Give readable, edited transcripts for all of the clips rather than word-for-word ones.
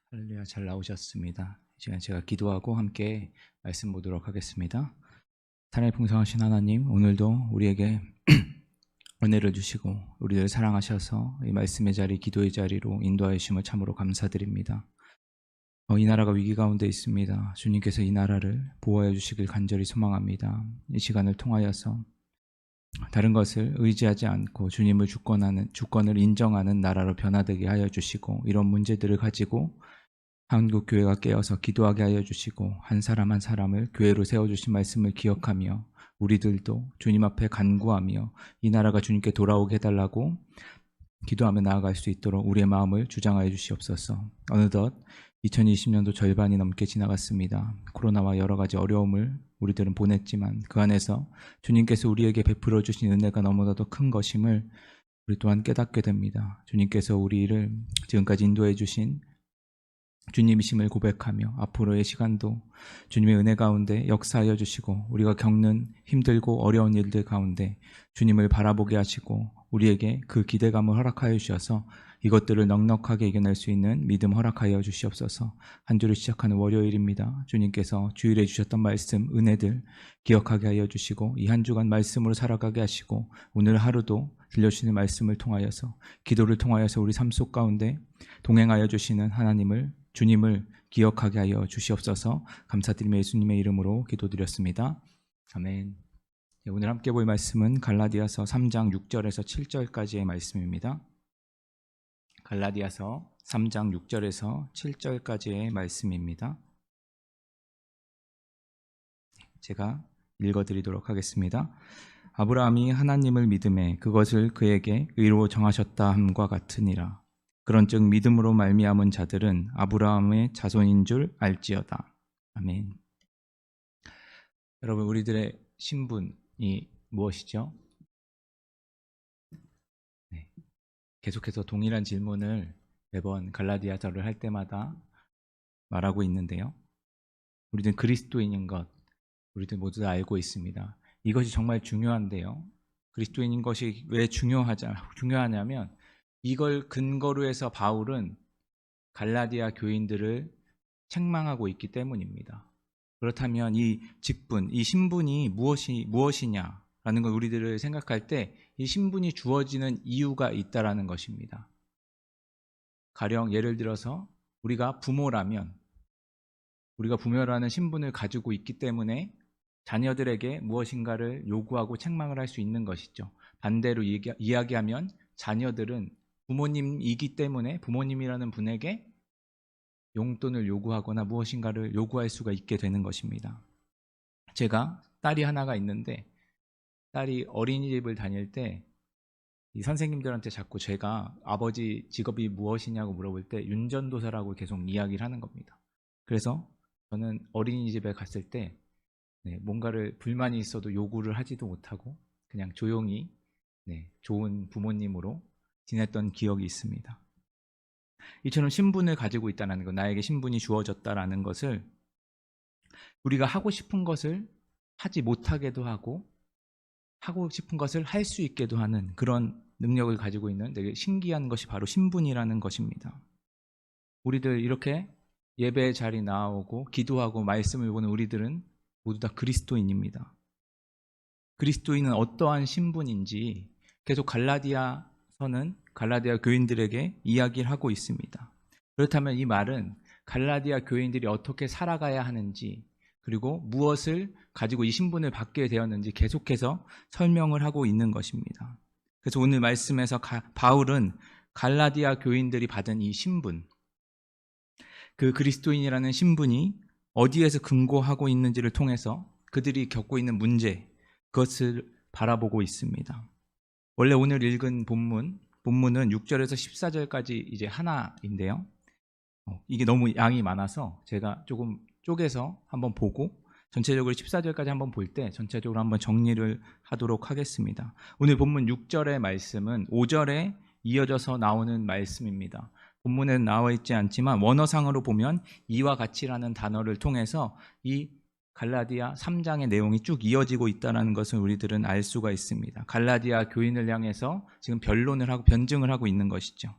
할렐루야, 잘 나오셨습니다. 이 시간 제가 기도하고 함께 말씀 보도록 하겠습니다. 사랑이 풍성하신 하나님, 오늘도 우리에게 은혜를 주시고 우리를 사랑하셔서 이 말씀의 자리, 기도의 자리로 인도하여 주심을 참으로 감사드립니다. 이 나라가 위기 가운데 있습니다. 주님께서 이 나라를 보호하여 주시길 간절히 소망합니다. 이 시간을 통하여서 다른 것을 의지하지 않고 주님을 주권을 인정하는 나라로 변화되게 하여 주시고, 이런 문제들을 가지고 한국교회가 깨어서 기도하게 하여 주시고, 한 사람 한 사람을 교회로 세워주신 말씀을 기억하며 우리들도 주님 앞에 간구하며 이 나라가 주님께 돌아오게 해달라고 기도하며 나아갈 수 있도록 우리의 마음을 주장하여 주시옵소서. 어느덧 2020년도 절반이 넘게 지나갔습니다. 코로나와 여러 가지 어려움을 우리들은 보냈지만 그 안에서 주님께서 우리에게 베풀어 주신 은혜가 너무나도 큰 것임을 우리 또한 깨닫게 됩니다. 주님께서 우리를 지금까지 인도해 주신 주님이심을 고백하며 앞으로의 시간도 주님의 은혜 가운데 역사하여 주시고, 우리가 겪는 힘들고 어려운 일들 가운데 주님을 바라보게 하시고 우리에게 그 기대감을 허락하여 주셔서 이것들을 넉넉하게 이겨낼 수 있는 믿음 허락하여 주시옵소서. 한 주를 시작하는 월요일입니다. 주님께서 주일에 주셨던 말씀, 은혜들 기억하게 하여 주시고 이 한 주간 말씀으로 살아가게 하시고, 오늘 하루도 들려주시는 말씀을 통하여서, 기도를 통하여서 우리 삶 속 가운데 동행하여 주시는 주님을 기억하게 하여 주시옵소서. 감사드리며 예수님의 이름으로 기도드렸습니다. 아멘. 오늘 함께 볼 말씀은 갈라디아서 3장 6절에서 7절까지의 말씀입니다. 갈라디아서 3장 6절에서 7절까지의 말씀입니다. 제가 읽어드리도록 하겠습니다. 아브라함이 하나님을 믿음에 그것을 그에게 의로 정하셨다 함과 같으니라. 그런즉 믿음으로 말미암은 자들은 아브라함의 자손인 줄 알지어다. 아멘. 여러분, 우리들의 신분이 무엇이죠? 네. 계속해서 동일한 질문을 매번 갈라디아서를 할 때마다 말하고 있는데요. 우리는 그리스도인인 것, 우리들 모두 다 알고 있습니다. 이것이 정말 중요한데요. 그리스도인인 것이 왜 중요하냐면, 이걸 근거로 해서 바울은 갈라디아 교인들을 책망하고 있기 때문입니다. 그렇다면 이 직분, 이 신분이 무엇이냐라는 걸 우리들을 생각할 때 이 신분이 주어지는 이유가 있다라는 것입니다. 가령 예를 들어서 우리가 부모라는 신분을 가지고 있기 때문에 자녀들에게 무엇인가를 요구하고 책망을 할 수 있는 것이죠. 반대로 이야기하면 자녀들은 부모님이기 때문에 부모님이라는 분에게 용돈을 요구하거나 무엇인가를 요구할 수가 있게 되는 것입니다. 제가 딸이 하나가 있는데, 딸이 어린이집을 다닐 때 이 선생님들한테 자꾸 제가 아버지 직업이 무엇이냐고 물어볼 때 윤전도사라고 계속 이야기를 하는 겁니다. 그래서 저는 어린이집에 갔을 때 뭔가를 불만이 있어도 요구를 하지도 못하고 그냥 조용히 좋은 부모님으로 지냈던 기억이 있습니다. 이처럼 신분을 가지고 있다는 것, 나에게 신분이 주어졌다는 것을 우리가 하고 싶은 것을 하지 못하게도 하고 하고 싶은 것을 할 수 있게도 하는 그런 능력을 가지고 있는 되게 신기한 것이 바로 신분이라는 것입니다. 우리들 이렇게 예배 자리 나오고 기도하고 말씀을 보는 우리들은 모두 다 그리스도인입니다. 그리스도인은 어떠한 신분인지 계속 갈라디아서는 갈라디아 교인들에게 이야기를 하고 있습니다. 그렇다면 이 말은 갈라디아 교인들이 어떻게 살아가야 하는지, 그리고 무엇을 가지고 이 신분을 받게 되었는지 계속해서 설명을 하고 있는 것입니다. 그래서 오늘 말씀에서 바울은 갈라디아 교인들이 받은 이 신분, 그 그리스도인이라는 신분이 어디에서 근거하고 있는지를 통해서 그들이 겪고 있는 문제, 그것을 바라보고 있습니다. 원래 오늘 읽은 본문은 6절에서 14절까지 이제 하나인데요. 이게 너무 양이 많아서 제가 조금 쪼개서 한번 보고 전체적으로 14절까지 한번 볼 때 전체적으로 한번 정리를 하도록 하겠습니다. 오늘 본문 6절의 말씀은 5절에 이어져서 나오는 말씀입니다. 본문에 나와 있지 않지만 원어상으로 보면 이와 같이라는 단어를 통해서 이 갈라디아 3장의 내용이 쭉 이어지고 있다는 것을 우리들은 알 수가 있습니다. 갈라디아 교인을 향해서 지금 변증을 하고 있는 것이죠.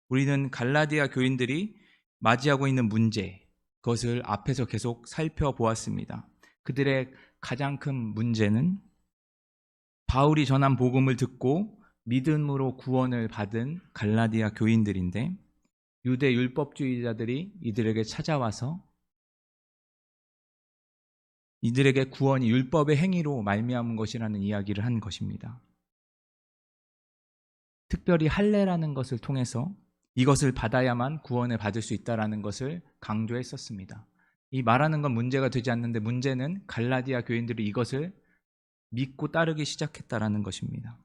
우리는 갈라디아 교인들이 맞이하고 있는 문제, 그것을 앞에서 계속 살펴보았습니다. 그들의 가장 큰 문제는 바울이 전한 복음을 듣고 믿음으로 구원을 받은 갈라디아 교인들인데, 유대 율법주의자들이 이들에게 찾아와서 이들에게 구원이 율법의 행위로 말미암은 것이라는 이야기를 한 것입니다. 특별히 할례라는 것을 통해서 이것을 받아야만 구원을 받을 수 있다는 것을 강조했었습니다. 이 말하는 건 문제가 되지 않는데, 문제는 갈라디아 교인들이 이것을 믿고 따르기 시작했다라는 것입니다.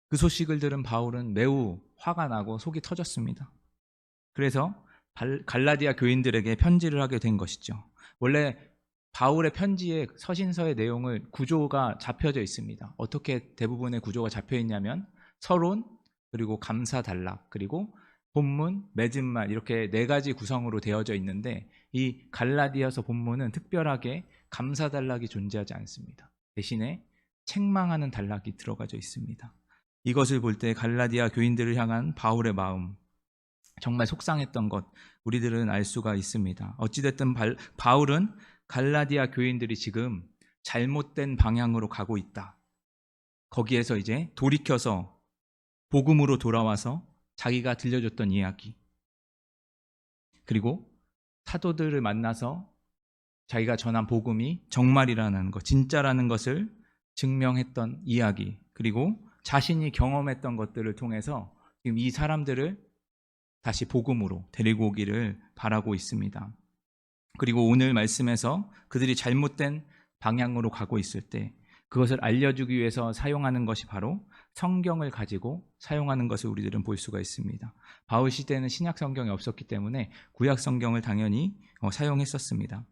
그 소식을 들은 바울은 매우 화가 나고 속이 터졌습니다. 그래서 갈라디아 교인들에게 편지를 하게 된 것이죠. 원래 바울의 편지의 서신서의 내용을 구조가 잡혀져 있습니다. 어떻게 대부분의 구조가 잡혀 있냐면 서론, 그리고 감사단락, 그리고 본문, 맺은말, 이렇게 4가지 구성으로 되어져 있는데, 이 갈라디아서 본문은 특별하게 감사단락이 존재하지 않습니다. 대신에 책망하는 단락이 들어가져 있습니다. 이것을 볼 때 갈라디아 교인들을 향한 바울의 마음, 정말 속상했던 것 우리들은 알 수가 있습니다. 어찌됐든 바울은 갈라디아 교인들이 지금 잘못된 방향으로 가고 있다, 거기에서 이제 돌이켜서 복음으로 돌아와서 자기가 들려줬던 이야기, 그리고 사도들을 만나서 자기가 전한 복음이 정말이라는 것, 진짜라는 것을 증명했던 이야기, 그리고 자신이 경험했던 것들을 통해서 지금 이 사람들을 다시 복음으로 데리고 오기를 바라고 있습니다. 그리고 오늘 말씀에서 그들이 잘못된 방향으로 가고 있을 때 그것을 알려주기 위해서 사용하는 것이 바로 성경을 가지고 사용하는 것을 우리들은 볼 수가 있습니다. 바울 시대에는 신약 성경이 없었기 때문에 구약 성경을 당연히 사용했었습니다.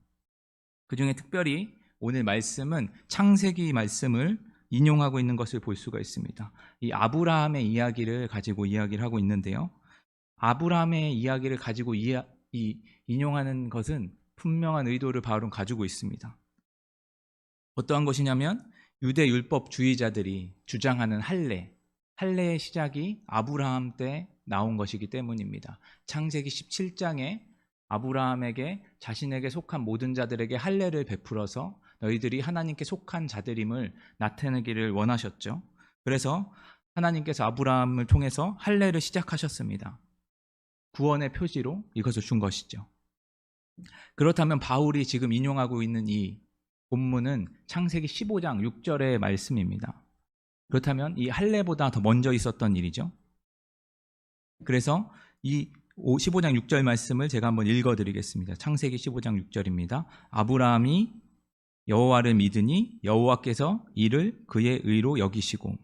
그 중에 특별히 오늘 말씀은 창세기 말씀을 인용하고 있는 것을 볼 수가 있습니다. 이 아브라함의 이야기를 가지고 이야기를 하고 있는데요. 아브라함의 이야기를 가지고 인용하는 것은 분명한 의도를 바울은 가지고 있습니다. 어떠한 것이냐면 유대 율법주의자들이 주장하는 할례의 시작이 아브라함 때 나온 것이기 때문입니다. 창세기 17장에 아브라함에게 자신에게 속한 모든 자들에게 할례를 베풀어서 너희들이 하나님께 속한 자들임을 나타내기를 원하셨죠. 그래서 하나님께서 아브라함을 통해서 할례를 시작하셨습니다. 구원의 표지로 이것을 준 것이죠. 그렇다면 바울이 지금 인용하고 있는 이 본문은 창세기 15장 6절의 말씀입니다. 그렇다면 이 할례보다 더 먼저 있었던 일이죠. 그래서 이 15장 6절 말씀을 제가 한번 읽어드리겠습니다. 창세기 15장 6절입니다. 아브라함이 여호와를 믿으니 여호와께서 이를 그의 의로 여기시고.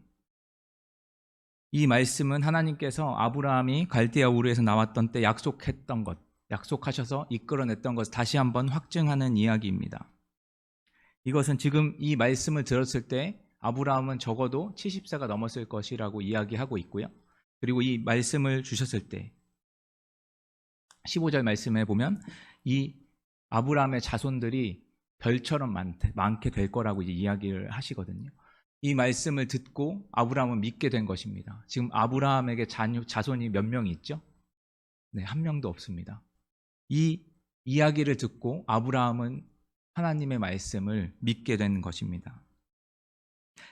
이 말씀은 하나님께서 아브라함이 갈대아 우르에서 나왔던 때 약속했던 것, 약속하셔서 이끌어냈던 것을 다시 한번 확증하는 이야기입니다. 이것은 지금 이 말씀을 들었을 때 아브라함은 적어도 70세가 넘었을 것이라고 이야기하고 있고요. 그리고 이 말씀을 주셨을 때 15절 말씀에 보면 이 아브라함의 자손들이 별처럼 많게 될 거라고 이제 이야기를 하시거든요. 이 말씀을 듣고 아브라함은 믿게 된 것입니다. 지금 아브라함에게 자손이 몇 명이 있죠? 네, 한 명도 없습니다. 이 이야기를 듣고 아브라함은 하나님의 말씀을 믿게 된 것입니다.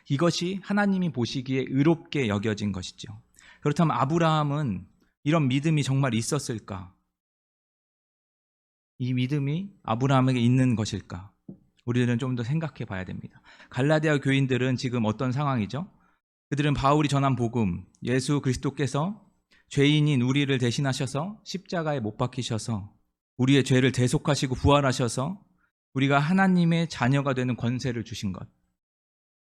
이것이 하나님이 보시기에 의롭게 여겨진 것이죠. 그렇다면 아브라함은 이런 믿음이 정말 있었을까? 이 믿음이 아브라함에게 있는 것일까? 우리들은 좀 더 생각해 봐야 됩니다. 갈라디아 교인들은 지금 어떤 상황이죠? 그들은 바울이 전한 복음, 예수 그리스도께서 죄인인 우리를 대신하셔서 십자가에 못 박히셔서 우리의 죄를 대속하시고 부활하셔서 우리가 하나님의 자녀가 되는 권세를 주신 것,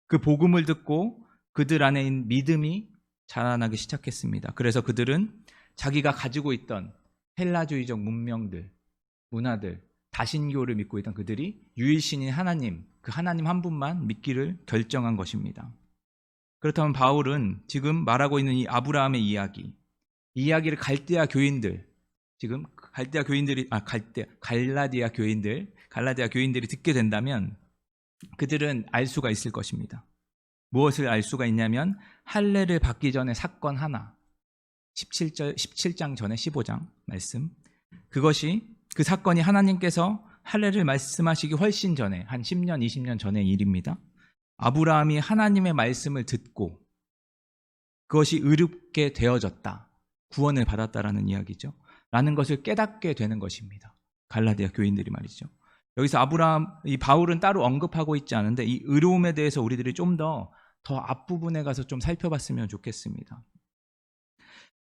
그 복음을 듣고 그들 안에 있는 믿음이 자라나기 시작했습니다. 그래서 그들은 자기가 가지고 있던 헬라주의적 문명들, 문화들, 다신교를 믿고 있던 그들이 유일신인 하나님, 그 하나님 한 분만 믿기를 결정한 것입니다. 그렇다면 바울은 지금 말하고 있는 이 아브라함의 이 이야기를 갈라디아 교인들이 듣게 된다면 그들은 알 수가 있을 것입니다. 무엇을 알 수가 있냐면 할례를 받기 전에 사건 하나, 17장 전에 15장 말씀, 그 사건이 하나님께서 할례를 말씀하시기 훨씬 전에, 한 10년, 20년 전의 일입니다. 아브라함이 하나님의 말씀을 듣고 그것이 의롭게 되어졌다, 구원을 받았다라는 이야기죠. 라는 것을 깨닫게 되는 것입니다. 갈라디아 교인들이 말이죠. 여기서 이 바울은 따로 언급하고 있지 않은데 이 의로움에 대해서 우리들이 좀 더 앞부분에 가서 좀 살펴봤으면 좋겠습니다.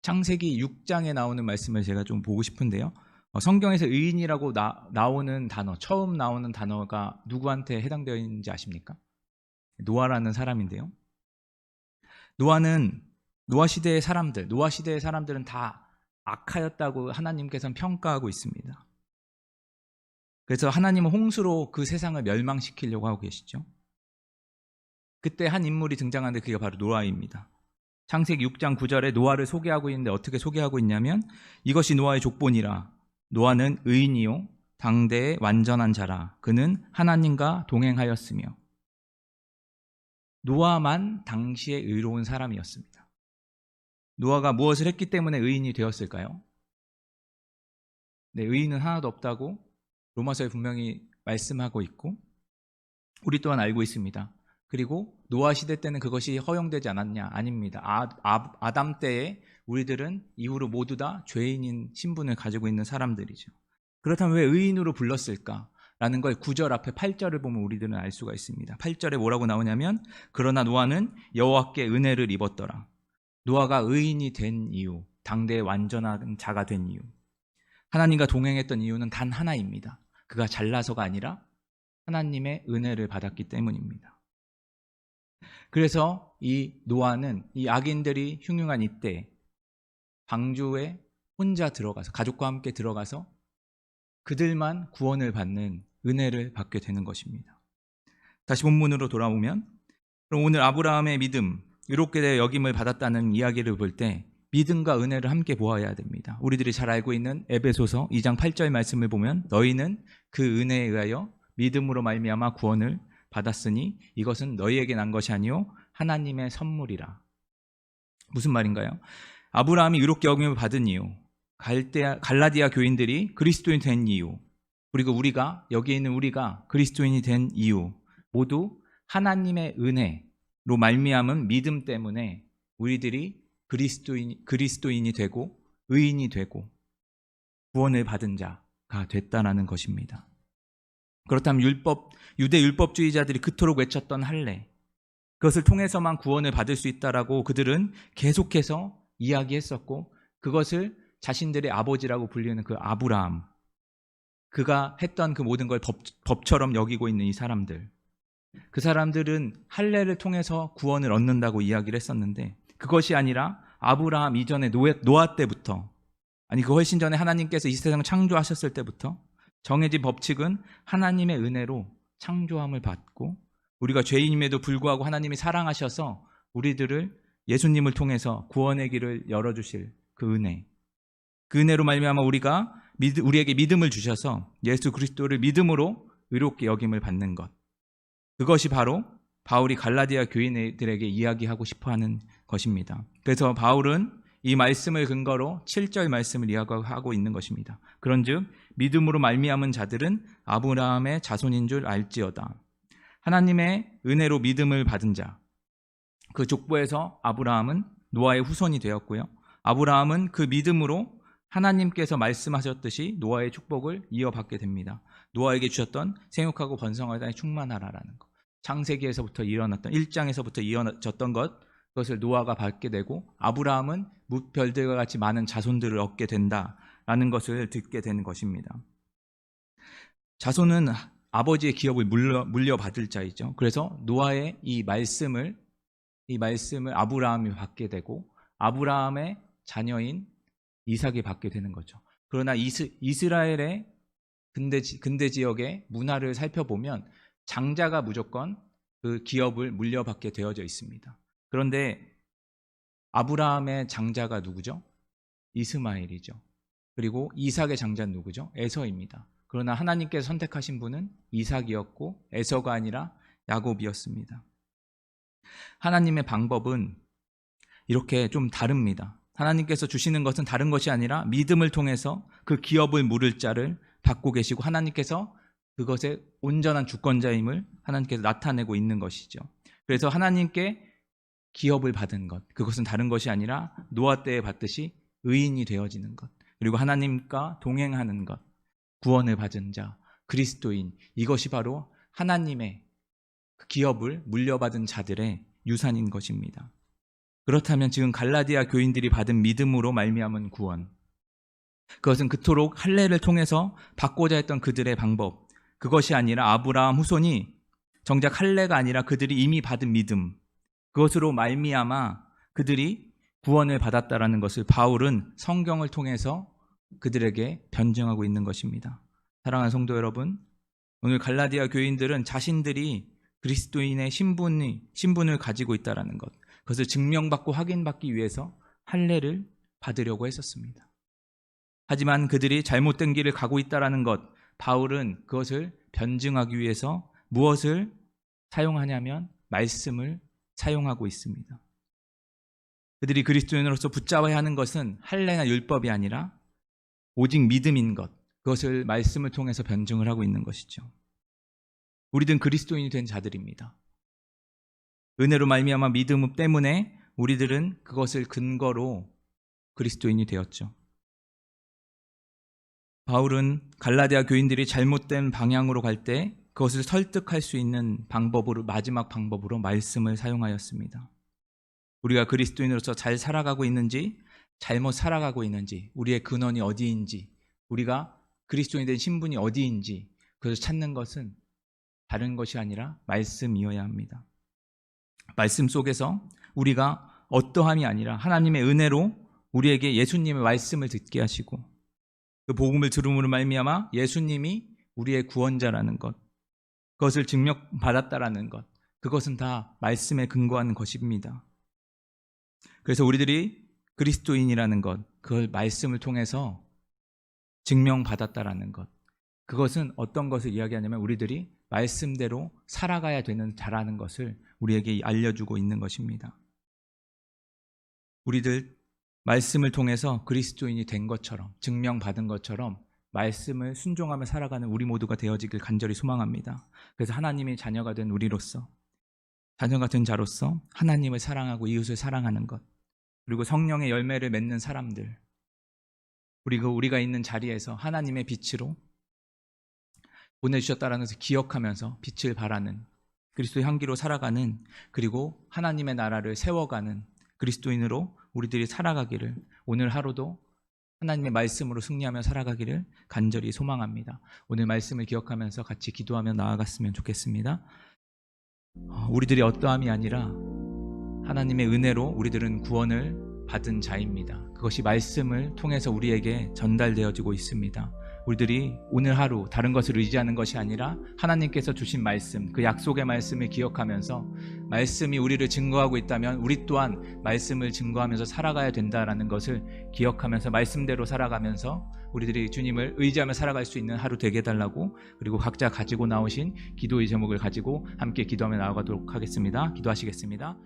창세기 6장에 나오는 말씀을 제가 좀 보고 싶은데요. 성경에서 의인이라고 나오는 단어, 처음 나오는 단어가 누구한테 해당되어 있는지 아십니까? 노아라는 사람인데요. 노아 시대의 사람들은 다 악하였다고 하나님께서는 평가하고 있습니다. 그래서 하나님은 홍수로 그 세상을 멸망시키려고 하고 계시죠. 그때 한 인물이 등장하는데 그게 바로 노아입니다. 창세기 6장 9절에 노아를 소개하고 있는데 어떻게 소개하고 있냐면, 이것이 노아의 족본이라. 노아는 의인이요 당대의 완전한 자라. 그는 하나님과 동행하였으며. 노아만 당시에 의로운 사람이었습니다. 노아가 무엇을 했기 때문에 의인이 되었을까요? 네, 의인은 하나도 없다고 로마서에 분명히 말씀하고 있고 우리 또한 알고 있습니다. 그리고 노아 시대 때는 그것이 허용되지 않았냐? 아닙니다. 아담 때에 우리들은 이후로 모두 다 죄인인 신분을 가지고 있는 사람들이죠. 그렇다면 왜 의인으로 불렀을까? 라는 걸 9절 앞에 8절을 보면 우리들은 알 수가 있습니다. 8절에 뭐라고 나오냐면, 그러나 노아는 여호와께 은혜를 입었더라. 노아가 의인이 된 이유, 당대의 완전한 자가 된 이유, 하나님과 동행했던 이유는 단 하나입니다. 그가 잘나서가 아니라 하나님의 은혜를 받았기 때문입니다. 그래서 이 노아는 이 악인들이 흉흉한 이때 방주에 혼자 들어가서, 가족과 함께 들어가서 그들만 구원을 받는 은혜를 받게 되는 것입니다. 다시 본문으로 돌아오면, 그럼 오늘 아브라함의 믿음, 의롭게 여김을 받았다는 이야기를 볼 때 믿음과 은혜를 함께 보아야 됩니다. 우리들이 잘 알고 있는 에베소서 2장 8절 말씀을 보면, 너희는 그 은혜에 의하여 믿음으로 말미암아 구원을 받았으니 이것은 너희에게 난 것이 아니요 하나님의 선물이라. 무슨 말인가요? 아브라함이 의롭게 여김을 받은 이유, 갈라디아 교인들이 그리스도인이 된 이유, 그리고 여기 있는 우리가 그리스도인이 된 이유, 모두 하나님의 은혜로 말미암은 믿음 때문에 우리들이 그리스도인이 되고 의인이 되고 구원을 받은 자가 됐다라는 것입니다. 그렇다면 유대 율법주의자들이 그토록 외쳤던 할례, 그것을 통해서만 구원을 받을 수 있다라고 그들은 계속해서 이야기했었고, 그것을 자신들의 아버지라고 불리는 그 아브라함, 그가 했던 그 모든 걸 법처럼 여기고 있는 이 사람들, 그 사람들은 할례를 통해서 구원을 얻는다고 이야기를 했었는데, 그것이 아니라 아브라함 이전에 노아 때부터, 그 훨씬 전에 하나님께서 이 세상을 창조하셨을 때부터 정해진 법칙은 하나님의 은혜로 창조함을 받고, 우리가 죄인임에도 불구하고 하나님이 사랑하셔서 우리들을 예수님을 통해서 구원의 길을 열어주실 그 은혜, 그 은혜로 말미암아 우리에게 믿음을 주셔서 예수 그리스도를 믿음으로 의롭게 여김을 받는 것, 그것이 바로 바울이 갈라디아 교인들에게 이야기하고 싶어하는 것입니다. 그래서 바울은 이 말씀을 근거로 7절 말씀을 이야기하고 있는 것입니다. 그런즉 믿음으로 말미암은 자들은 아브라함의 자손인 줄 알지어다. 하나님의 은혜로 믿음을 받은 자, 그 족보에서 아브라함은 노아의 후손이 되었고요. 아브라함은 그 믿음으로 하나님께서 말씀하셨듯이 노아의 축복을 이어받게 됩니다. 노아에게 주셨던 생육하고 번성하다 충만하라라는 것, 창세기에서부터 일어났던 1장에서부터 이어졌던 그것을 노아가 받게 되고, 아브라함은 별들과 같이 많은 자손들을 얻게 된다라는 것을 듣게 되는 것입니다. 자손은 아버지의 기업을 물려받을 자이죠. 그래서 노아의 이 말씀을 아브라함이 받게 되고, 아브라함의 자녀인 이삭이 받게 되는 거죠. 그러나 이스라엘의 근대 지역의 문화를 살펴보면 장자가 무조건 그 기업을 물려받게 되어져 있습니다. 그런데 아브라함의 장자가 누구죠? 이스마엘이죠. 그리고 이삭의 장자는 누구죠? 에서입니다. 그러나 하나님께서 선택하신 분은 이삭이었고 에서가 아니라 야곱이었습니다. 하나님의 방법은 이렇게 좀 다릅니다. 하나님께서 주시는 것은 다른 것이 아니라 믿음을 통해서 그 기업을 물을 자를 받고 계시고 하나님께서 그것의 온전한 주권자임을 하나님께서 나타내고 있는 것이죠. 그래서 하나님께 기업을 받은 것, 그것은 다른 것이 아니라 노아 때에 받듯이 의인이 되어지는 것, 그리고 하나님과 동행하는 것, 구원을 받은 자, 그리스도인, 이것이 바로 하나님의 그 기업을 물려받은 자들의 유산인 것입니다. 그렇다면 지금 갈라디아 교인들이 받은 믿음으로 말미암은 구원, 그것은 그토록 할례를 통해서 받고자 했던 그들의 방법, 그것이 아니라 아브라함 후손이 정작 할례가 아니라 그들이 이미 받은 믿음, 그것으로 말미암아 그들이 구원을 받았다라는 것을 바울은 성경을 통해서 그들에게 변증하고 있는 것입니다. 사랑하는 성도 여러분, 오늘 갈라디아 교인들은 자신들이 그리스도인의 신분을 가지고 있다라는 것, 그것을 증명받고 확인받기 위해서 할례를 받으려고 했었습니다. 하지만 그들이 잘못된 길을 가고 있다라는 것, 바울은 그것을 변증하기 위해서 무엇을 사용하냐면 말씀을 사용하고 있습니다. 그들이 그리스도인으로서 붙잡아야 하는 것은 할례나 율법이 아니라 오직 믿음인 것, 그것을 말씀을 통해서 변증을 하고 있는 것이죠. 우리들은 그리스도인이 된 자들입니다. 은혜로 말미암아 믿음 때문에 우리들은 그것을 근거로 그리스도인이 되었죠. 바울은 갈라디아 교인들이 잘못된 방향으로 갈 때 그것을 설득할 수 있는 방법으로, 마지막 방법으로 말씀을 사용하였습니다. 우리가 그리스도인으로서 잘 살아가고 있는지, 잘못 살아가고 있는지, 우리의 근원이 어디인지, 우리가 그리스도인이 된 신분이 어디인지, 그것을 찾는 것은 다른 것이 아니라 말씀이어야 합니다. 말씀 속에서 우리가 어떠함이 아니라 하나님의 은혜로 우리에게 예수님의 말씀을 듣게 하시고 그 복음을 들음으로 말미암아 예수님이 우리의 구원자라는 것, 그것을 증명받았다라는 것, 그것은 다 말씀에 근거하는 것입니다. 그래서 우리들이 그리스도인이라는 것, 그걸 말씀을 통해서 증명받았다라는 것, 그것은 어떤 것을 이야기하냐면 우리들이 말씀대로 살아가야 되는 자라는 것을 우리에게 알려주고 있는 것입니다. 우리들 말씀을 통해서 그리스도인이 된 것처럼, 증명받은 것처럼 말씀을 순종하며 살아가는 우리 모두가 되어지길 간절히 소망합니다. 그래서 하나님의 자녀가 된 우리로서, 자녀가 된 자로서 하나님을 사랑하고 이웃을 사랑하는 것, 그리고 성령의 열매를 맺는 사람들, 그리고 우리가 있는 자리에서 하나님의 빛으로 보내주셨다는 것을 기억하면서 빛을 발하는, 그리스도의 향기로 살아가는, 그리고 하나님의 나라를 세워가는 그리스도인으로 우리들이 살아가기를, 오늘 하루도 하나님의 말씀으로 승리하며 살아가기를 간절히 소망합니다. 오늘 말씀을 기억하면서 같이 기도하며 나아갔으면 좋겠습니다. 우리들이 어떠함이 아니라 하나님의 은혜로 우리들은 구원을 받은 자입니다. 그것이 말씀을 통해서 우리에게 전달되어지고 있습니다. 우리들이 오늘 하루 다른 것을 의지하는 것이 아니라 하나님께서 주신 말씀, 그 약속의 말씀을 기억하면서 말씀이 우리를 증거하고 있다면 우리 또한 말씀을 증거하면서 살아가야 된다는 것을 기억하면서 말씀대로 살아가면서 우리들이 주님을 의지하며 살아갈 수 있는 하루 되게 해달라고, 그리고 각자 가지고 나오신 기도의 제목을 가지고 함께 기도하며 나아가도록 하겠습니다. 기도하시겠습니다.